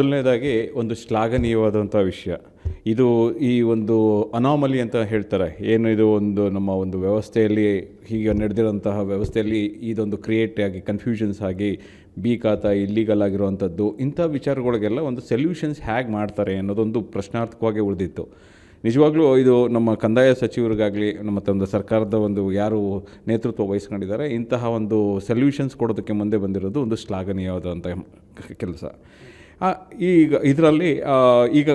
ಮೊದಲನೇದಾಗಿ ಒಂದು ಶ್ಲಾಘನೀಯವಾದಂಥ ವಿಷಯ ಇದು. ಈ ಒಂದು ಅನಾಮಲಿ ಅಂತ ಹೇಳ್ತಾರೆ, ಏನು ಇದು ಒಂದು ನಮ್ಮ ಒಂದು ವ್ಯವಸ್ಥೆಯಲ್ಲಿ ಹೀಗೆ ನಡೆದಿರೋಂತಹ ವ್ಯವಸ್ಥೆಯಲ್ಲಿ ಇದೊಂದು ಕ್ರಿಯೇಟ್ ಆಗಿ ಕನ್ಫ್ಯೂಷನ್ಸ್ ಆಗಿ ಬಿ ಖಾತಾ ಇಲ್ಲೀಗಲ್ ಆಗಿರುವಂಥದ್ದು, ಇಂಥ ವಿಚಾರಗಳಿಗೆಲ್ಲ ಒಂದು ಸೊಲ್ಯೂಷನ್ಸ್ ಹೇಗೆ ಮಾಡ್ತಾರೆ ಅನ್ನೋದೊಂದು ಪ್ರಶ್ನಾರ್ಥಕವಾಗಿ ಉಳಿದಿತ್ತು. ನಿಜವಾಗ್ಲೂ ಇದು ನಮ್ಮ ಕಂದಾಯ ಸಚಿವರಿಗಾಗಲಿ ಮತ್ತು ಒಂದು ಸರ್ಕಾರದ ಒಂದು ಯಾರು ನೇತೃತ್ವ ವಹಿಸ್ಕೊಂಡಿದ್ದಾರೆ, ಇಂತಹ ಒಂದು ಸೊಲ್ಯೂಷನ್ಸ್ ಕೊಡೋದಕ್ಕೆ ಮುಂದೆ ಬಂದಿರೋದು ಒಂದು ಶ್ಲಾಘನೀಯವಾದಂಥ ಕೆಲಸ. ಈಗ ಇದರಲ್ಲಿ ಈಗ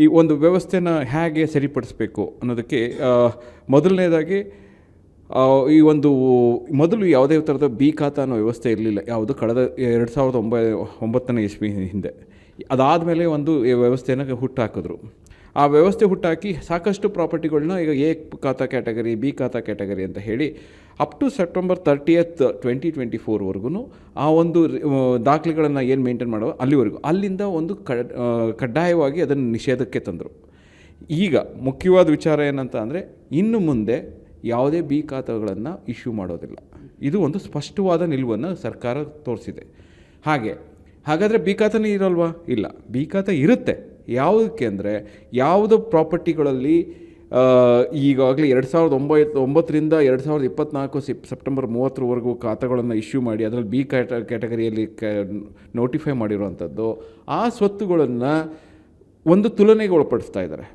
ಈ ಒಂದು ವ್ಯವಸ್ಥೆನ ಹೇಗೆ ಸರಿಪಡಿಸಬೇಕು ಅನ್ನೋದಕ್ಕೆ ಮೊದಲನೇದಾಗಿ ಈ ಒಂದು ಮೊದಲು ಯಾವುದೇ ಥರದ ಬಿ ಖಾತಾ ಅನ್ನೋ ವ್ಯವಸ್ಥೆ ಇರಲಿಲ್ಲ. ಯಾವುದು ಕಳೆದ 2009 ಇಸ್ವಿ ಹಿಂದೆ. ಅದಾದಮೇಲೆ ಒಂದು ವ್ಯವಸ್ಥೆನ ಹುಟ್ಟಾಕಿದ್ರು. ಆ ವ್ಯವಸ್ಥೆ ಹುಟ್ಟಾಕಿ ಸಾಕಷ್ಟು ಪ್ರಾಪರ್ಟಿಗಳನ್ನ ಈಗ ಎ ಖಾತಾ ಕ್ಯಾಟಗರಿ, ಬಿ ಖಾತಾ ಕ್ಯಾಟಗರಿ ಅಂತ ಹೇಳಿ ಅಪ್ ಟು ಸೆಪ್ಟೆಂಬರ್ 30th 2024ವರೆಗೂ ಆ ಒಂದು ದಾಖಲೆಗಳನ್ನು ಏನು ಮೇಂಟೈನ್ ಮಾಡೋ ಅಲ್ಲಿವರೆಗೂ ಅಲ್ಲಿಂದ ಒಂದು ಕಡ್ಡಾಯವಾಗಿ ಅದನ್ನು ನಿಷೇಧಕ್ಕೆ ತಂದರು. ಈಗ ಮುಖ್ಯವಾದ ವಿಚಾರ ಏನಂತ ಅಂದರೆ, ಇನ್ನು ಮುಂದೆ ಯಾವುದೇ ಬಿ ಖಾತಾಗಳನ್ನು ಇಶ್ಯೂ ಮಾಡೋದಿಲ್ಲ. ಇದು ಒಂದು ಸ್ಪಷ್ಟವಾದ ನಿಲುವನ್ನು ಸರ್ಕಾರ ತೋರಿಸಿದೆ. ಹಾಗಾದರೆ ಬಿ ಖಾತಾನೇ ಇರೋಲ್ವಾ? ಇಲ್ಲ, ಬಿ ಖಾತಾ ಇರುತ್ತೆ. ಯಾವುದಕ್ಕೆ ಅಂದರೆ, ಯಾವುದು ಪ್ರಾಪರ್ಟಿಗಳಲ್ಲಿ ಈಗಾಗಲೇ 2009ರಿಂದ 2024 ಸೆಪ್ಟೆಂಬರ್ 30ವರೆಗೂ ಖಾತಾಗಳನ್ನು ಇಶ್ಯೂ ಮಾಡಿ ಅದರಲ್ಲಿ ಬಿ ಕ್ಯಾಟಗರಿಯಲ್ಲಿ ನೋಟಿಫೈ ಮಾಡಿರುವಂಥದ್ದು, ಆ ಸ್ವತ್ತುಗಳನ್ನು ಒಂದು ತುಲನೆಗೆ ಒಳಪಡಿಸ್ತಾ ಇದ್ದಾರೆ.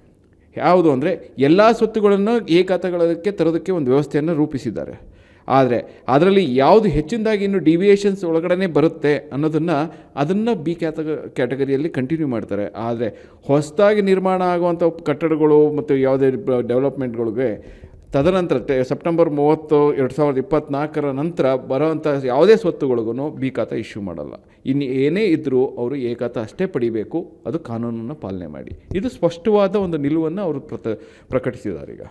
ಯಾವುದು ಅಂದರೆ, ಎಲ್ಲ ಸ್ವತ್ತುಗಳನ್ನು ಎ ಖಾತಾಗಳಕ್ಕೆ ತರೋದಕ್ಕೆ ಒಂದು ವ್ಯವಸ್ಥೆಯನ್ನು ರೂಪಿಸಿದ್ದಾರೆ. ಆದರೆ ಅದರಲ್ಲಿ ಯಾವುದು ಹೆಚ್ಚಿನದಾಗಿ ಇನ್ನು ಡಿವಿಯೇಷನ್ಸ್ ಒಳಗಡೆ ಬರುತ್ತೆ ಅದನ್ನು ಬಿ ಕ್ಯಾಟಗರಿಯಲ್ಲಿ ಕಂಟಿನ್ಯೂ ಮಾಡ್ತಾರೆ. ಆದರೆ ಹೊಸದಾಗಿ ನಿರ್ಮಾಣ ಆಗುವಂಥ ಕಟ್ಟಡಗಳು ಮತ್ತು ಯಾವುದೇ ಡೆವಲಪ್ಮೆಂಟ್ಗಳಿಗೆ ತದನಂತರ ಸೆಪ್ಟೆಂಬರ್ 30, 2024 ನಂತರ ಬರೋವಂಥ ಯಾವುದೇ ಸ್ವತ್ತುಗಳಿಗೂ ಬಿ ಖಾತಾ ಇಶ್ಯೂ ಮಾಡಲ್ಲ. ಇನ್ನು ಏನೇ ಇದ್ದರೂ ಅವರು ಎ ಖಾತಾ ಅಷ್ಟೇ ಪಡಿಬೇಕು, ಅದು ಕಾನೂನನ್ನು ಪಾಲನೆ ಮಾಡಿ. ಇದು ಸ್ಪಷ್ಟವಾದ ಒಂದು ನಿಲುವನ್ನು ಅವರು ಪ್ರಕಟಿಸಿದ್ದಾರೆ ಈಗ.